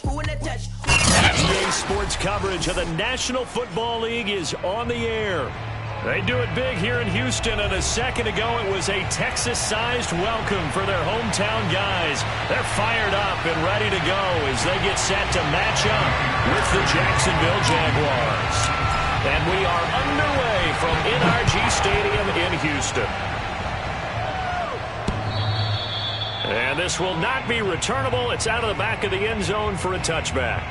EA Sports coverage of the National Football League is on the air. They do it big here in Houston, and a second ago it was a Texas-sized welcome for their hometown guys. They're fired up and ready to go as they get set to match up with the Jacksonville Jaguars. And we are underway from NRG Stadium in Houston. And this will not be returnable. It's out of the back of the end zone for a touchback.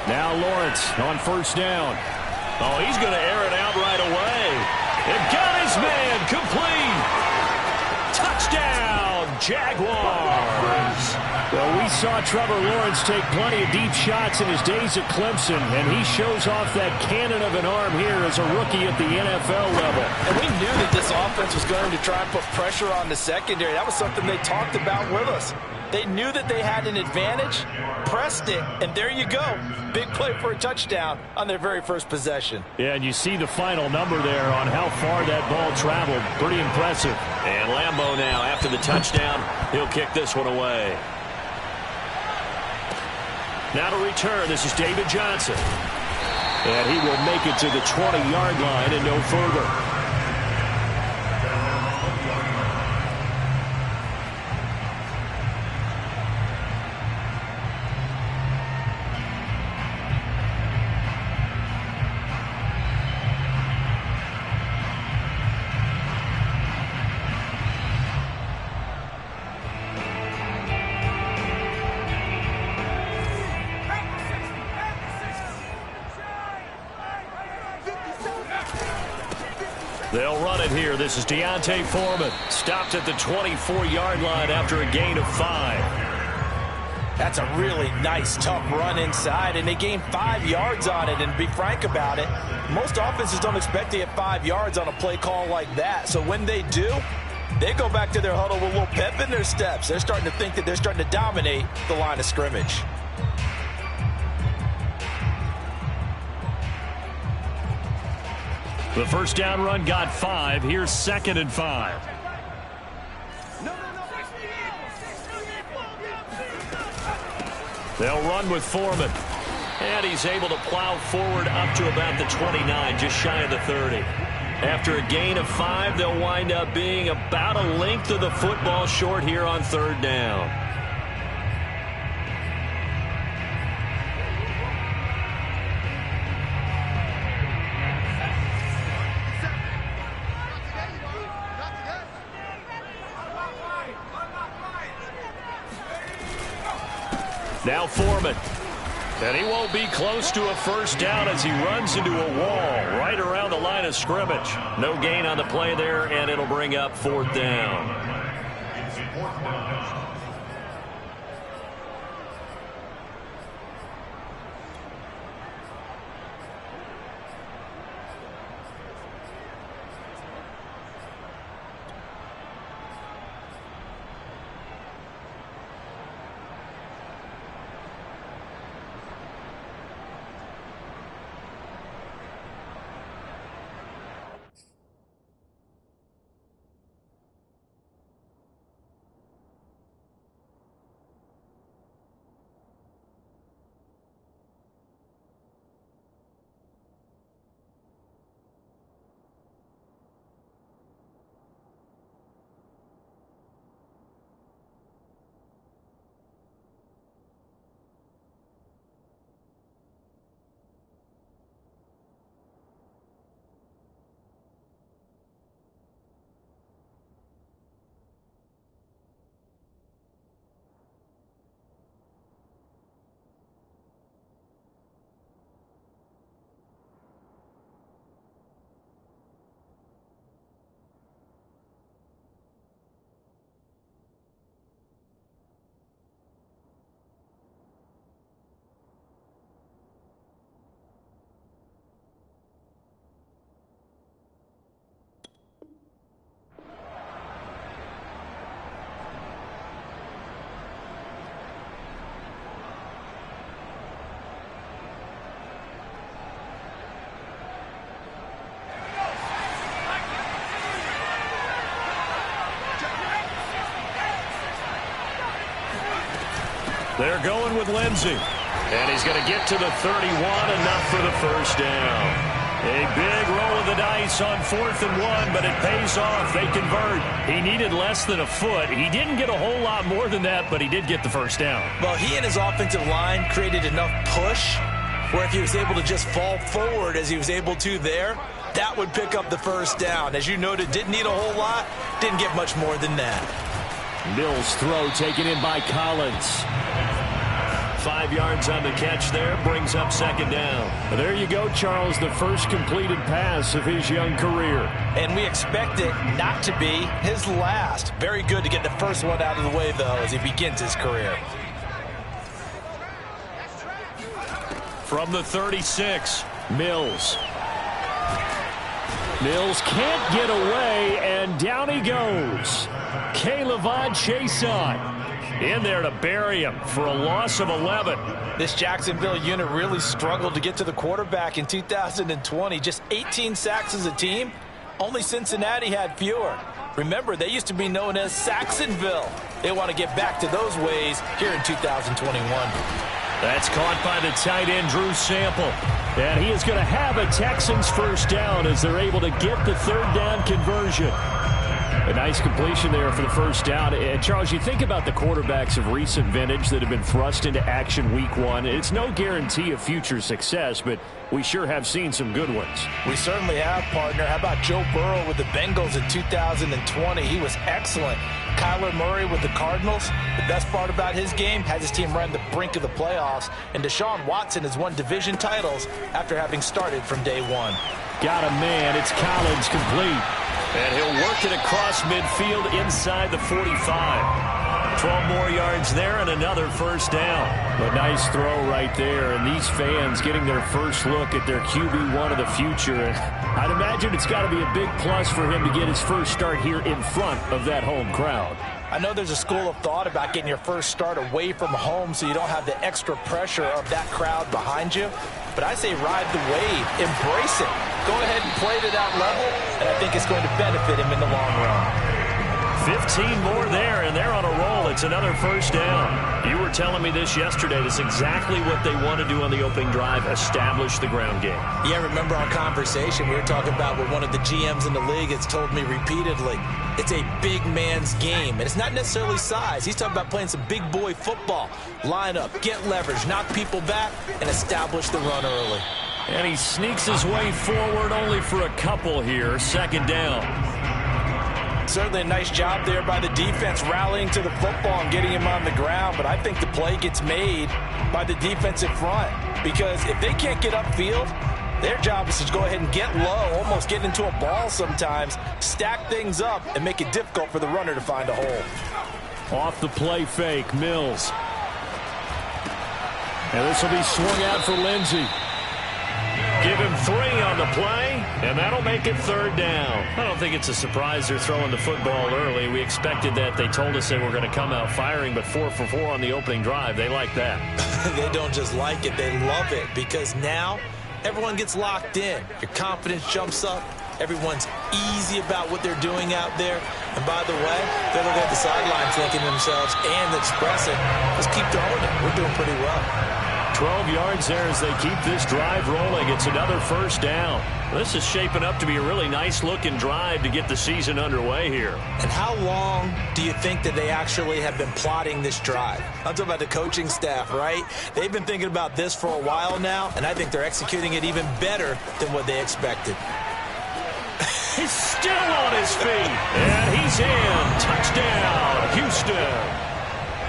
Now Lawrence on first down. Oh, he's going to air it out right away. And got his man complete. Touchdown, Jaguars. Well, we saw Trevor Lawrence take plenty of deep shots in his days at Clemson, and he shows off that cannon of an arm here as a rookie at the NFL level. And we knew that this offense was going to try and put pressure on the secondary. That was something they talked about with us. They knew that they had an advantage, pressed it, and there you go. Big play for a touchdown on their very first possession. Yeah, and you see the final number there on how far that ball traveled. Pretty impressive. And Lambeau now, after the touchdown, he'll kick this one away. Now to return, this is David Johnson. And he will make it to the 20-yard line and no further. They'll run it here. This is Deontay Foreman. Stopped at the 24-yard line after a gain of 5. That's a really nice, tough run inside, and they gained 5 yards on it. And to be frank about it, most offenses don't expect to get 5 yards on a play call like that. So when they do, they go back to their huddle with a little pep in their steps. They're starting to think that they're starting to dominate the line of scrimmage. The first down run got 5. Here's 2nd and 5. They'll run with Foreman. And he's able to plow forward up to about the 29, just shy of the 30. After a gain of 5, they'll wind up being about a length of the football short here on 3rd down. Now Foreman. And he won't be close to a first down as he runs into a wall right around the line of scrimmage. No gain on the play there, and it'll bring up 4th down. They're going with Lindsey. And he's going to get to the 31, enough for the first down. A big roll of the dice on 4th and 1, but it pays off. They convert. He needed less than a foot. He didn't get a whole lot more than that, but he did get the first down. Well, he and his offensive line created enough push where if he was able to just fall forward as he was able to there, that would pick up the first down. As you noted, didn't need a whole lot, didn't get much more than that. Mills' throw taken in by Collins. 5 yards on the catch there, brings up second down. There you go, Charles, the first completed pass of his young career. And we expect it not to be his last. Very good to get the first one out of the way, though, as he begins his career. From the 36, Mills. Mills can't get away, and down he goes. K'Lavon Chaisson in there to bury him for a loss of 11. This Jacksonville unit really struggled to get to the quarterback in 2020. Just 18 sacks as a team. Only Cincinnati had fewer. Remember, they used to be known as Saxonville. They want to get back to those ways here in 2021. That's caught by the tight end, Drew Sample. And he is going to have a Texans first down as they're able to get the third down conversion. A nice completion there for the first down. And Charles, you think about the quarterbacks of recent vintage that have been thrust into action week 1. It's no guarantee of future success, but we sure have seen some good ones. We certainly have, partner. How about Joe Burrow with the Bengals in 2020? He was excellent. Kyler Murray with the Cardinals. The best part about his game has his team right on the brink of the playoffs. And Deshaun Watson has won division titles after having started from day one. Got a man. It's Collins, complete. And he'll work it across midfield inside the 45. 12 more yards there and another first down. A nice throw right there. And these fans getting their first look at their QB1 of the future. And I'd imagine it's got to be a big plus for him to get his first start here in front of that home crowd. I know there's a school of thought about getting your first start away from home so you don't have the extra pressure of that crowd behind you. But I say ride the wave. Embrace it. Go ahead and play to that level, and I think it's going to benefit him in the long run. 15 more there, and they're on a roll. It's another first down. You were telling me this yesterday. That's exactly what they want to do on the opening drive, establish the ground game. Yeah, remember our conversation? We were talking about what one of the GMs in the league has told me repeatedly. It's a big man's game, and it's not necessarily size. He's talking about playing some big boy football. Line up, get leverage, knock people back, and establish the run early. And he sneaks his way forward only for a couple here. Second down. Certainly a nice job there by the defense rallying to the football and getting him on the ground. But I think the play gets made by the defensive front. Because if they can't get upfield, their job is to go ahead and get low, almost get into a ball sometimes, stack things up, and make it difficult for the runner to find a hole. Off the play fake, Mills. And this will be swung out for Lindsey. Give him 3 on the play, and that'll make it third down. I don't think it's a surprise they're throwing the football early. We expected that. They told us they were going to come out firing, but 4 for 4 on the opening drive. They like that. They don't just like it, they love it, because now everyone gets locked in. Your confidence jumps up. Everyone's easy about what they're doing out there. And by the way, they're looking at the sidelines thinking to themselves and expressing, let's keep throwing it. We're doing pretty well. 12 yards there as they keep this drive rolling. It's another first down. This is shaping up to be a really nice-looking drive to get the season underway here. And how long do you think that they actually have been plotting this drive? I'm talking about the coaching staff, right? They've been thinking about this for a while now, and I think they're executing it even better than what they expected. He's still on his feet, and he's in. Touchdown, Houston.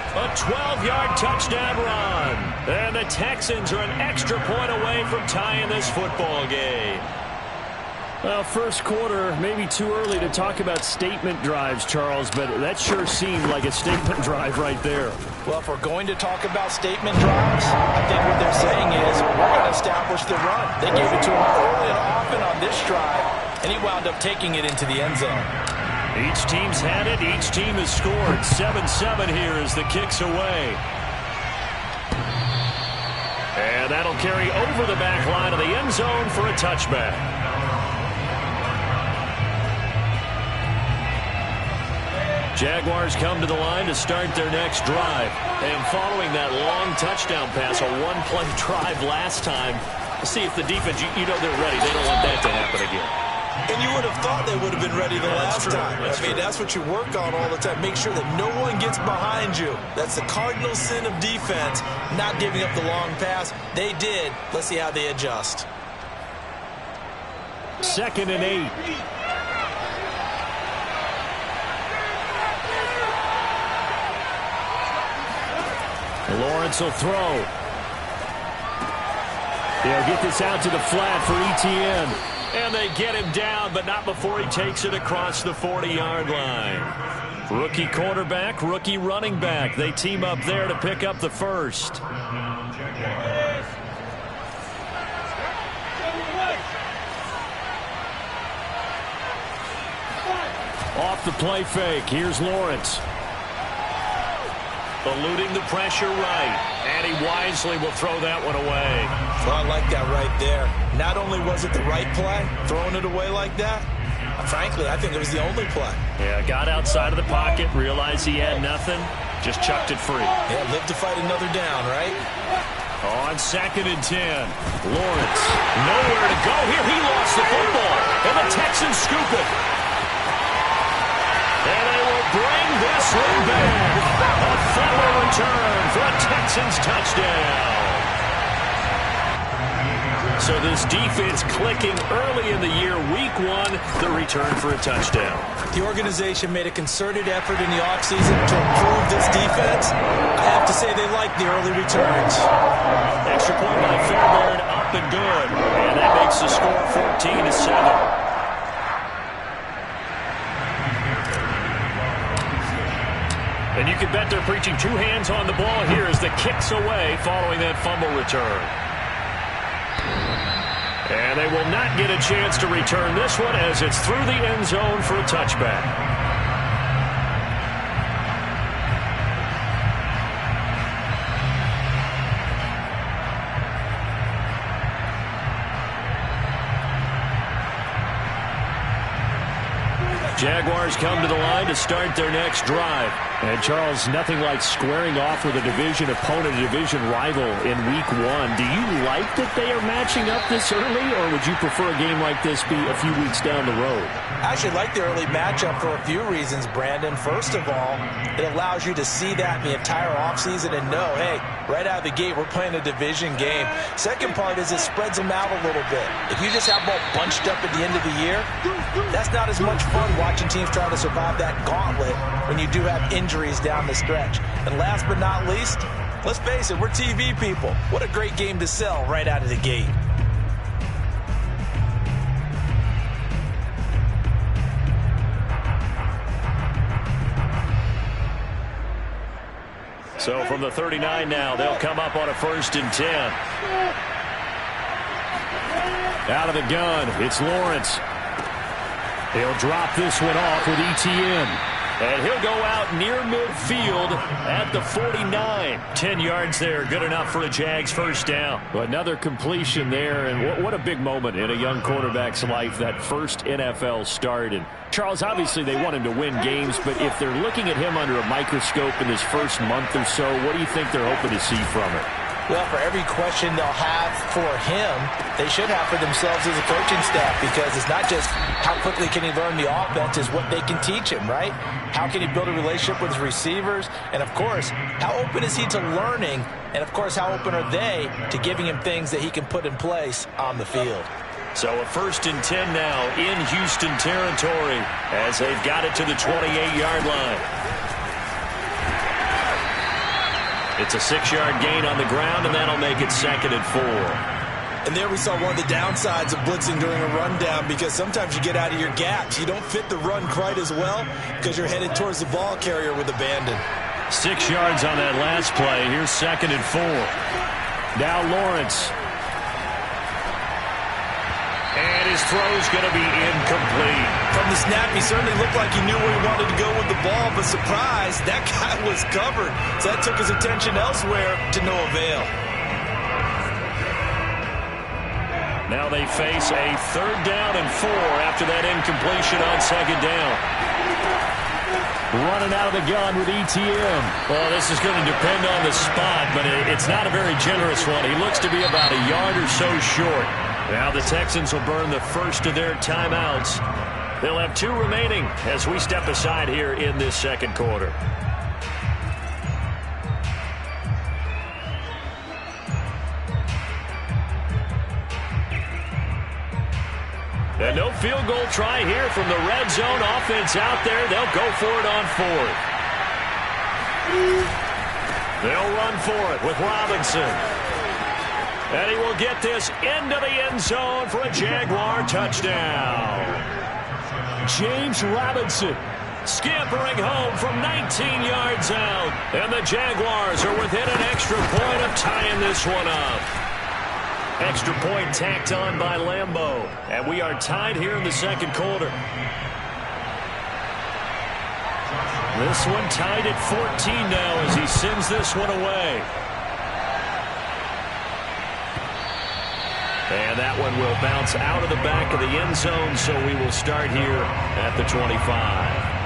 A 12-yard touchdown run. And the Texans are an extra point away from tying this football game. Well, first quarter, maybe too early to talk about statement drives, Charles, but that sure seemed like a statement drive right there. Well, if we're going to talk about statement drives, I think what they're saying is we're going to establish the run. They gave it to him early and often on this drive, and he wound up taking it into the end zone. Each team's had it. Each team has scored. 7-7 here as the kick's away. And that'll carry over the back line of the end zone for a touchback. Jaguars come to the line to start their next drive. And following that long touchdown pass, a one-play drive last time, see if the defense, you know they're ready. They don't want that to happen again. And you would have thought they would have been ready the last time. I mean, that's what you work on all the time. Make sure that no one gets behind you. That's the cardinal sin of defense, not giving up the long pass. They did. Let's see how they adjust. 2nd and 8. Lawrence will throw. They'll get this out to the flat for Etienne. And they get him down, but not before he takes it across the 40-yard line. Rookie quarterback, rookie running back. They team up there to pick up the first. Off the play fake. Here's Lawrence. Eluding the pressure right. And he wisely will throw that one away. Well, I like that right there. Not only was it the right play, throwing it away like that, frankly, I think it was the only play. Yeah, got outside of the pocket, realized he had nothing, just chucked it free. Yeah, live to fight another down, right? On 2nd and 10, Lawrence, nowhere to go here. He lost the football, and the Texans scoop it. And they will bring this one back. A fumble return for a Texans touchdown. So this defense clicking early in the year, week 1, the return for a touchdown. The organization made a concerted effort in the offseason to improve this defense. I have to say they like the early returns. Extra point by Fairbairn, up and good. And that makes the score 14-7. And you can bet they're preaching 2 hands on the ball here as the kick's away following that fumble return. And they will not get a chance to return this one as it's through the end zone for a touchback. Jaguars come to the line to start their next drive. And, Charles, nothing like squaring off with a division opponent, a division rival in week 1. Do you like that they are matching up this early, or would you prefer a game like this be a few weeks down the road? I actually like the early matchup for a few reasons, Brandon. First of all, it allows you to see that the entire offseason and know, hey, right out of the gate, we're playing a division game. Second part is it spreads them out a little bit. If you just have them all bunched up at the end of the year, that's not as much fun watching teams try to survive that gauntlet when you do have injuries down the stretch. And last but not least, let's face it, we're TV people. What a great game to sell right out of the gate. So from the 39 now, they'll come up on a 1st and 10. Out of the gun, it's Lawrence. He'll drop this one off with Etienne. And he'll go out near midfield at the 49. 10 yards there, good enough for a Jags first down. Another completion there, and what a big moment in a young quarterback's life, that first NFL start. And Charles, obviously they want him to win games, but if they're looking at him under a microscope in his first month or so, what do you think they're hoping to see from it? Well, for every question they'll have for him, they should have for themselves as a coaching staff, because it's not just how quickly can he learn the offense, it's what they can teach him, right? How can he build a relationship with his receivers? And, of course, how open is he to learning? And, of course, how open are they to giving him things that he can put in place on the field? So a 1st and 10 now in Houston territory as they've got it to the 28-yard line. It's a 6-yard gain on the ground, and that'll make it 2nd and 4. And there we saw one of the downsides of blitzing during a rundown, because sometimes you get out of your gaps. You don't fit the run quite as well because you're headed towards the ball carrier with abandon. 6 yards on that last play. Here's 2nd and 4. Now Lawrence. And his throw's going to be incomplete. From the snap, he certainly looked like he knew where he wanted to go with the ball, but surprise, that guy was covered. So that took his attention elsewhere to no avail. Now they face a 3rd down and 4 after that incompletion on 2nd down. running out of the gun with ETM. Well, this is going to depend on the spot, but it's not a very generous one. He looks to be about a yard or so short. Now the Texans will burn the first of their timeouts. They'll have 2 remaining as we step aside here in this second quarter. And no field goal try here from the red zone. Offense out there. They'll go for it on 4th. They'll run for it with Robinson. And he will get this into the end zone for a Jaguar touchdown. James Robinson scampering home from 19 yards out. And the Jaguars are within an extra point of tying this one up. Extra point tacked on by Lambeau. And we are tied here in the second quarter. This one tied at 14 now as he sends this one away. And that one will bounce out of the back of the end zone, so we will start here at the 25.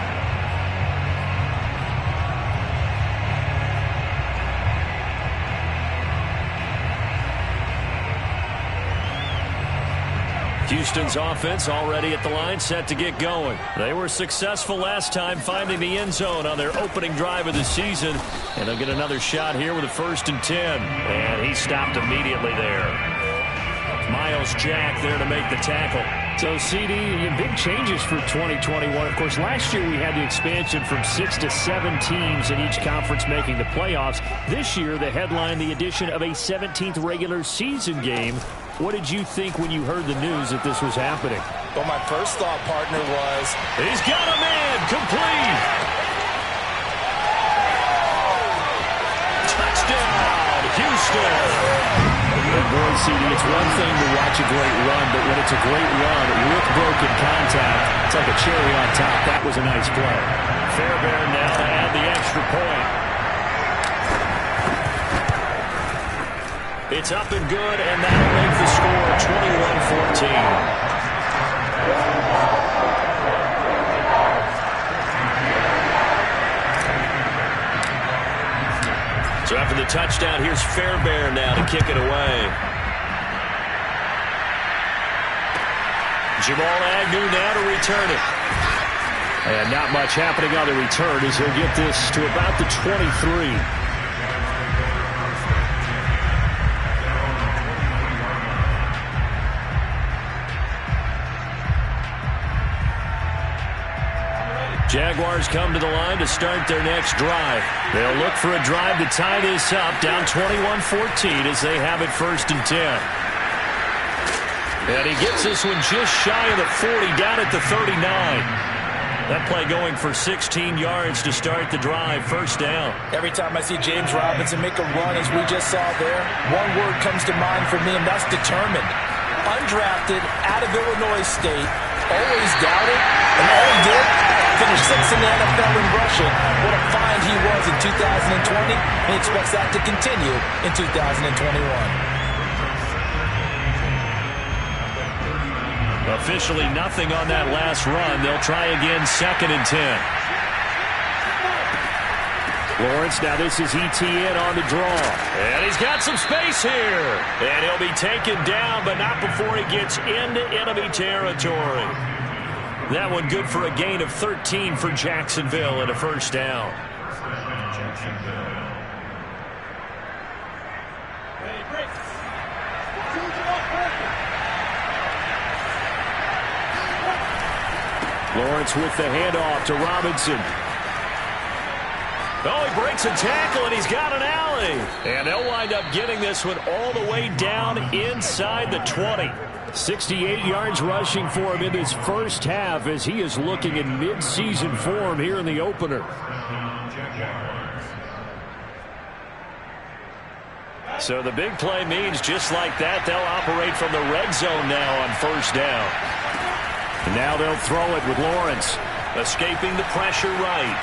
Houston's offense already at the line, set to get going. They were successful last time finding the end zone on their opening drive of the season. And they'll get another shot here with a 1st and 10. And he stopped immediately there. Miles Jack there to make the tackle. So, CD, big changes for 2021. Of course, last year we had the expansion from 6 to 7 teams in each conference making the playoffs. This year, the headline, the addition of a 17th regular season game. What did you think when you heard the news that this was happening? Well, my first thought, partner, was... He's got a man, complete! Touchdown, Houston! And boy, CD, it's one thing to watch a great run, but when it's a great run with broken contact, it's like a cherry on top. That was a nice play. Fairbairn now to add the extra point. It's up and good, and that'll make the score 21-14. So after the touchdown, here's Fairbairn now to kick it away. Jamal Agnew now to return it. And not much happening on the return as he'll get this to about the 23. Jaguars come to the line to start their next drive. They'll look for a drive to tie this up, down 21-14 as they have it 1st and 10. And he gets this one just shy of the 40, down at the 39. That play going for 16 yards to start the drive, 1st down. Every time I see James Robinson make a run, as we just saw there, one word comes to mind for me, and that's determined. Undrafted, out of Illinois State, always doubted, and all he did, finished 6th in the NFL in rushing. What a find he was in 2020. He expects that to continue in 2021. Officially nothing on that last run. They'll try again 2nd and 10. Lawrence, now this is ETN on the draw. And he's got some space here. And he'll be taken down, but not before he gets into enemy territory. That one good for a gain of 13 for Jacksonville and a 1st down. Lawrence with the handoff to Robinson. Oh, he breaks a tackle, and he's got an alley. And they'll wind up getting this one all the way down inside the 20. 68 yards rushing for him in his first half as he is looking in mid-season form here in the opener. So the big play means just like that, they'll operate from the red zone now on 1st down. And now they'll throw it with Lawrence. Escaping the pressure right.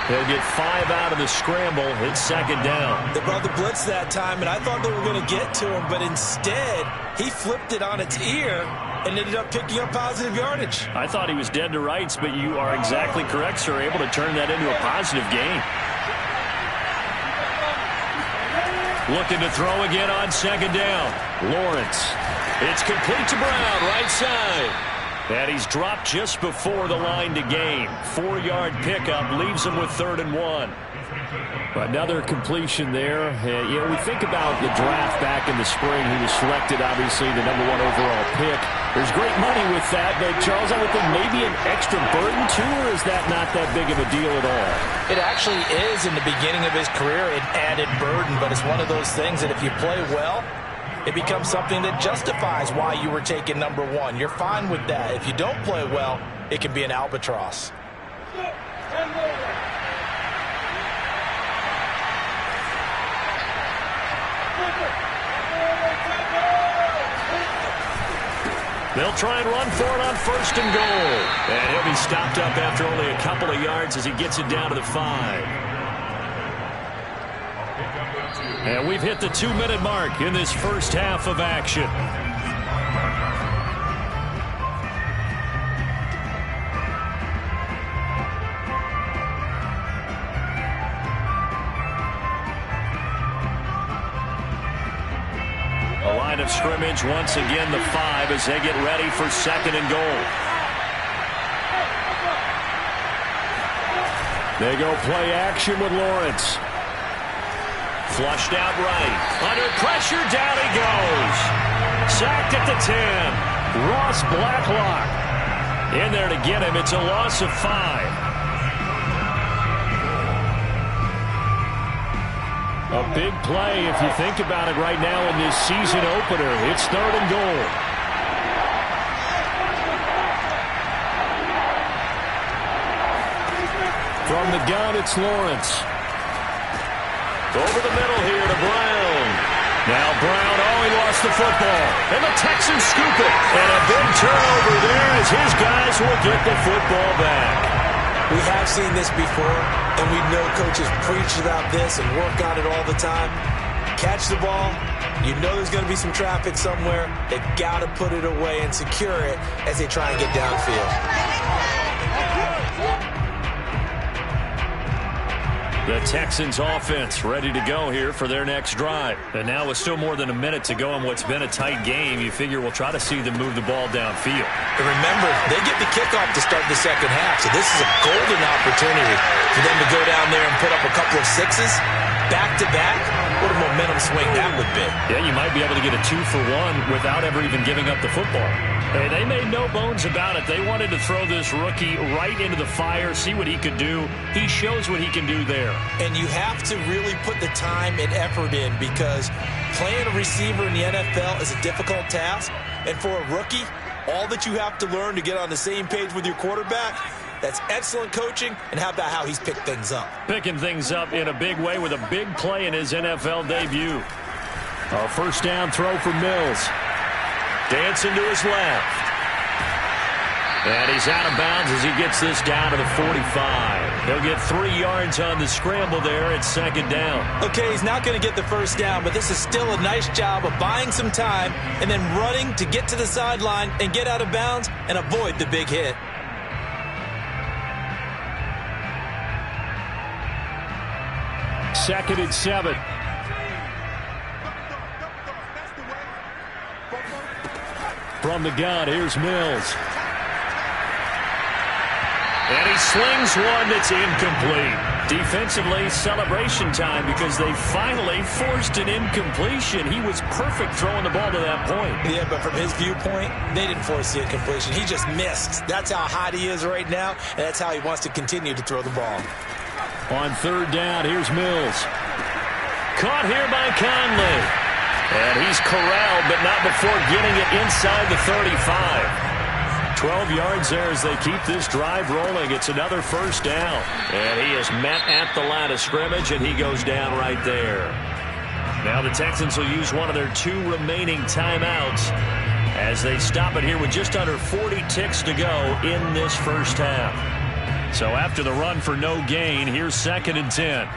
They'll get 5 out of the scramble. It's second down. They brought the blitz that time, and I thought they were going to get to him, but instead he flipped it on its ear and ended up picking up positive yardage. I thought he was dead to rights, but you are exactly correct, sir. Able to turn that into a positive gain. Looking to throw again on second down. Lawrence. It's complete to Brown, right side. And he's dropped just before the line to gain. 4-yard pickup leaves him with 3rd and 1. Another completion there. We think about the draft back in the spring. He was selected, obviously, the #1 overall pick. There's great money with that, but, Charles, I would think maybe an extra burden, too, or is that not that big of a deal at all? It actually is in the beginning of his career, an added burden, but it's one of those things that if you play well, it becomes something that justifies why you were taken #1. You're fine with that. If you don't play well, it can be an albatross. They'll try and run for it on 1st and goal. And he'll be stopped up after only a couple of yards as he gets it down to the 5. And we've hit the 2-minute mark in this first half of action. A line of scrimmage once again the 5 as they get ready for 2nd and goal. They go play action with Lawrence. Flushed out right. Under pressure, down he goes. Sacked at the 10. Ross Blacklock in there to get him. It's a loss of 5. A big play if you think about it right now in this season opener. It's 3rd and goal. From the gun, it's Lawrence. Over the middle here to Brown. Now Brown, he lost the football. And the Texans scoop it. And a big turnover there as his guys will get the football back. We have seen this before, and we know coaches preach about this and work on it all the time. Catch the ball. You know there's going to be some traffic somewhere. They've got to put it away and secure it as they try and get downfield. The Texans offense ready to go here for their next drive. And now with still more than a minute to go in what's been a tight game, you figure we'll try to see them move the ball downfield. And remember, they get the kickoff to start the second half, so this is a golden opportunity for them to go down there and put up a couple of 6s back-to-back. What a momentum swing that would be. Yeah, you might be able to get a 2-for-1 without ever even giving up the football. Hey, they made no bones about it. They wanted to throw this rookie right into the fire, see what he could do. He shows what he can do there. And you have to really put the time and effort in because playing a receiver in the NFL is a difficult task. And for a rookie, all that you have to learn to get on the same page with your quarterback, that's excellent coaching. And how about how he's picked things up? Picking things up in a big way with a big play in his NFL debut. A first down throw for Mills. Dancing to his left. And he's out of bounds as he gets this down to the 45. He'll get 3 yards on the scramble there at 2nd down. Okay, he's not going to get the first down, but this is still a nice job of buying some time and then running to get to the sideline and get out of bounds and avoid the big hit. Second and 7. From the gun, here's Mills. And he slings one that's incomplete. Defensively, celebration time because they finally forced an incompletion. He was perfect throwing the ball to that point. Yeah, but from his viewpoint, they didn't force the incompletion. He just missed. That's how hot he is right now, and that's how he wants to continue to throw the ball. On 3rd down, here's Mills. Caught here by Conley. And he's corralled, but not before getting it inside the 35. 12 yards there as they keep this drive rolling. It's another first down. And he is met at the line of scrimmage, and he goes down right there. Now the Texans will use one of their 2 remaining timeouts as they stop it here with just under 40 ticks to go in this first half. So after the run for no gain, here's 2nd and 10.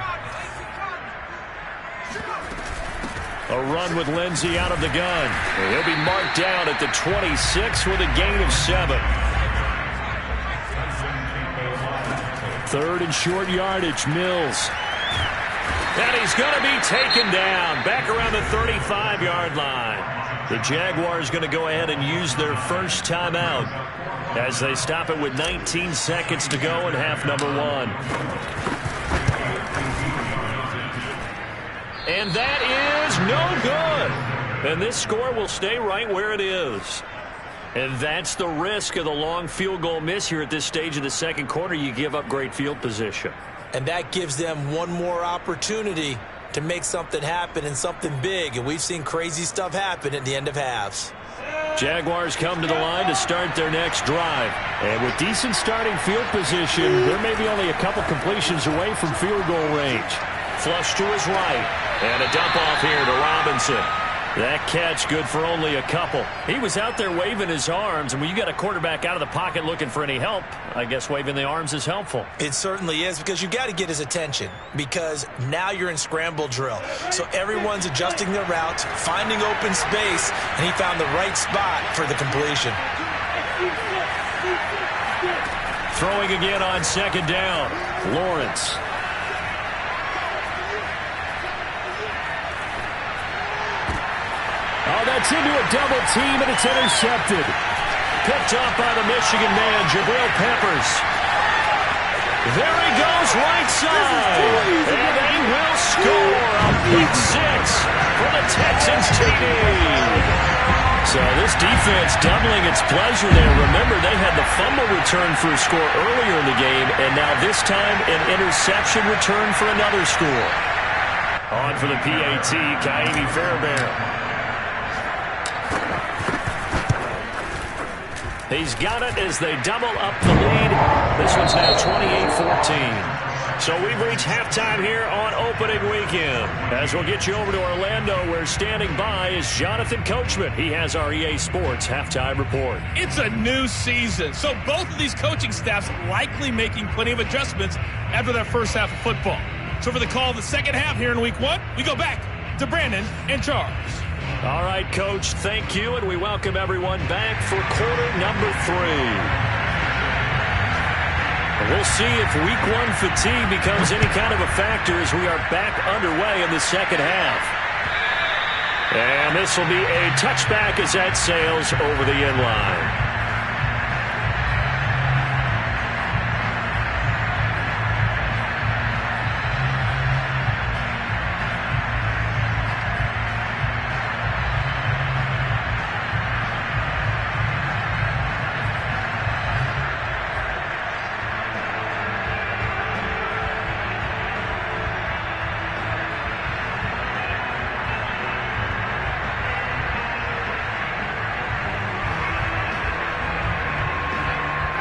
A run with Lindsey out of the gun. He'll be marked down at the 26 with a gain of 7. 3rd and short yardage, Mills. And he's going to be taken down back around the 35-yard line. The Jaguars going to go ahead and use their first timeout as they stop it with 19 seconds to go in half number 1. And that is no good. And this score will stay right where it is. And that's the risk of the long field goal miss here at this stage of the second quarter. You give up great field position. And that gives them one more opportunity to make something happen and something big. And we've seen crazy stuff happen at the end of halves. Jaguars come to the line to start their next drive. And with decent starting field position, they're maybe only a couple completions away from field goal range. Flush to his right. And a dump off here to Robinson. That catch good for only a couple. He was out there waving his arms, and when you got a quarterback out of the pocket looking for any help, I guess waving the arms is helpful. It certainly is, because you got to get his attention, because now you're in scramble drill. So everyone's adjusting their routes, finding open space, and he found the right spot for the completion. Throwing again on 2nd down. Lawrence. Oh, that's into a double team, and it's intercepted. Picked off by the Michigan man, Jabril Peppers. There he goes, right side. And they will score a pick 6 for the Texans TD. So this defense doubling its pleasure there. Remember, they had the fumble return for a score earlier in the game, and now this time an interception return for another score. On for the PAT, Kaimi Fairbairn. He's got it as they double up the lead. This one's now 28-14. So we've reached halftime here on opening weekend. As we'll get you over to Orlando, where standing by is Jonathan Coachman. He has our EA Sports halftime report. It's a new season, so both of these coaching staffs likely making plenty of adjustments after their first half of football. So for the call of the second half here in week 1, we go back to Brandon and Charles. All right, Coach, thank you, and we welcome everyone back for quarter number 3. We'll see if week 1 fatigue becomes any kind of a factor as we are back underway in the second half. And this will be a touchback as that sails over the end line.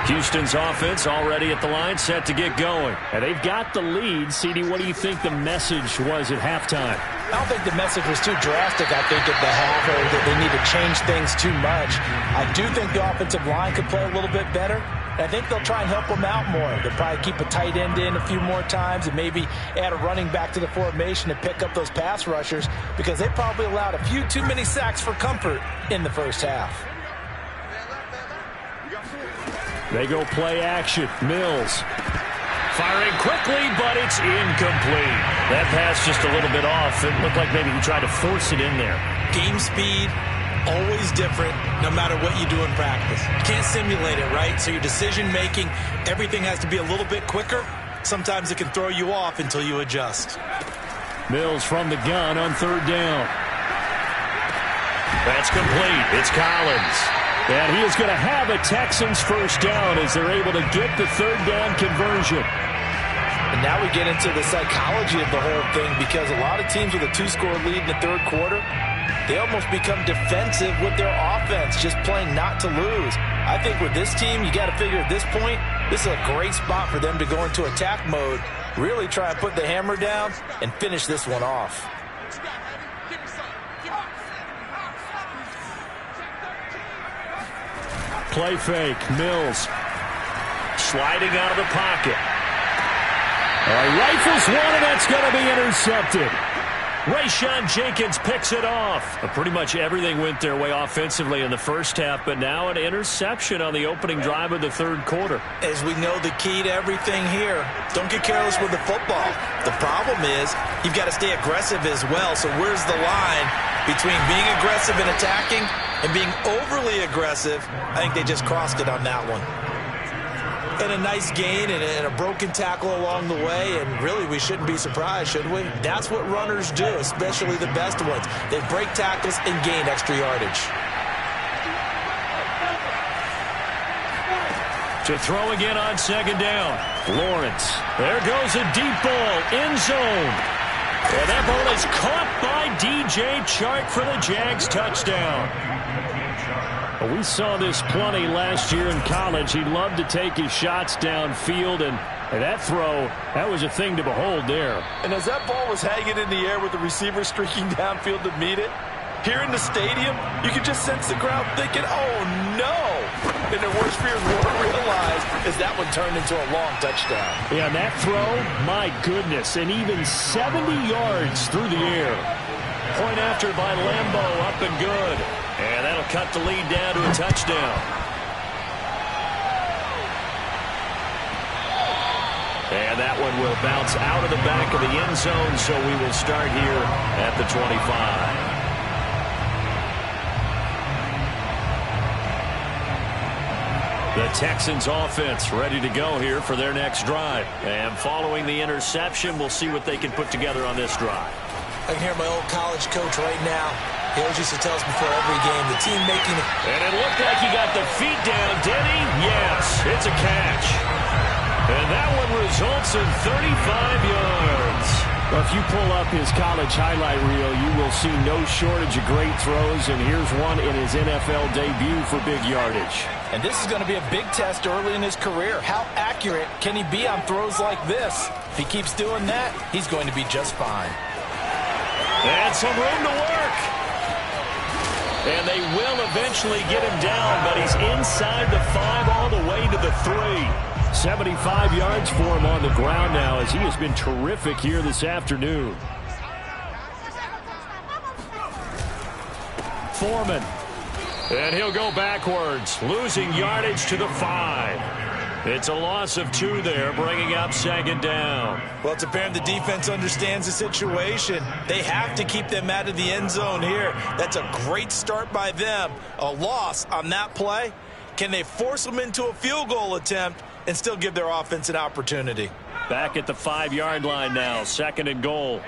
Houston's offense already at the line, set to get going. And they've got the lead. CD, what do you think the message was at halftime? I don't think the message was too drastic, I think, at the half, or that they need to change things too much. I do think the offensive line could play a little bit better. I think they'll try and help them out more. They'll probably keep a tight end in a few more times and maybe add a running back to the formation to pick up those pass rushers, because they probably allowed a few too many sacks for comfort in the first half. They go play action. Mills. Firing quickly, but it's incomplete. That pass just a little bit off. It looked like maybe he tried to force it in there. Game speed, always different, no matter what you do in practice. You can't simulate it, right? So your decision-making, everything has to be a little bit quicker. Sometimes it can throw you off until you adjust. Mills from the gun on 3rd down. That's complete. It's Collins. And he is going to have a Texans first down as they're able to get the 3rd down conversion. And now we get into the psychology of the whole thing, because a lot of teams with a 2-score lead in the 3rd quarter, they almost become defensive with their offense, just playing not to lose. I think with this team, you got to figure at this point, this is a great spot for them to go into attack mode, really try and put the hammer down and finish this one off. Play fake. Mills. sliding out of the pocket. Rifles one, and that's going to be intercepted. Rayshawn Jenkins picks it off. Pretty much everything went their way offensively in the first half, but now an interception on the opening drive of the third quarter. As we know, the key to everything here, don't get careless with the football. The problem is you've got to stay aggressive as well. So where's the line between being aggressive and attacking and being overly aggressive? I think they just crossed it on that one. And a nice gain and a broken tackle along the way, and really we shouldn't be surprised, should we? That's what runners do, especially the best ones. They break tackles and gain extra yardage. To throw again on second down. Lawrence. There goes a deep ball. End zone. And that ball is caught by DJ Chark for the Jags touchdown. We saw this plenty last year in college. He loved to take his shots downfield, and that throw, that was a thing to behold there. And as that ball was hanging in the air with the receiver streaking downfield to meet it, here in the stadium, you could just sense the crowd thinking, oh no! And their worst fears weren't realized as that one turned into a long touchdown. Yeah, and that throw, my goodness, and even 70 yards through the air. Point after by Lambo, up and good. And that'll cut the lead down to a touchdown. And that one will bounce out of the back of the end zone, so we will start here at the 25. The Texans offense ready to go here for their next drive. And following the interception, we'll see what they can put together on this drive. I can hear my old college coach right now. He always used to tell us before every game, the team making it. And it looked like he got the feet down, did he? Yes, it's a catch. And that one results in 35 yards. Well, if you pull up his college highlight reel, you will see no shortage of great throws, and here's one in his NFL debut for big yardage. And this is going to be a big test early in his career. How accurate can he be on throws like this? If he keeps doing that, he's going to be just fine. And some room to work. And they will eventually get him down, but he's inside the 5 all the way to the 3. 75 yards for him on the ground now, as he has been terrific here this afternoon. Foreman. And he'll go backwards, losing yardage to the 5. It's a loss of 2 there, bringing up second down. Well, it's apparent the defense understands the situation. They have to keep them out of the end zone here. That's a great start by them. A loss on that play. Can they force them into a field goal attempt and still give their offense an opportunity? Back at the 5-yard line now, second and goal.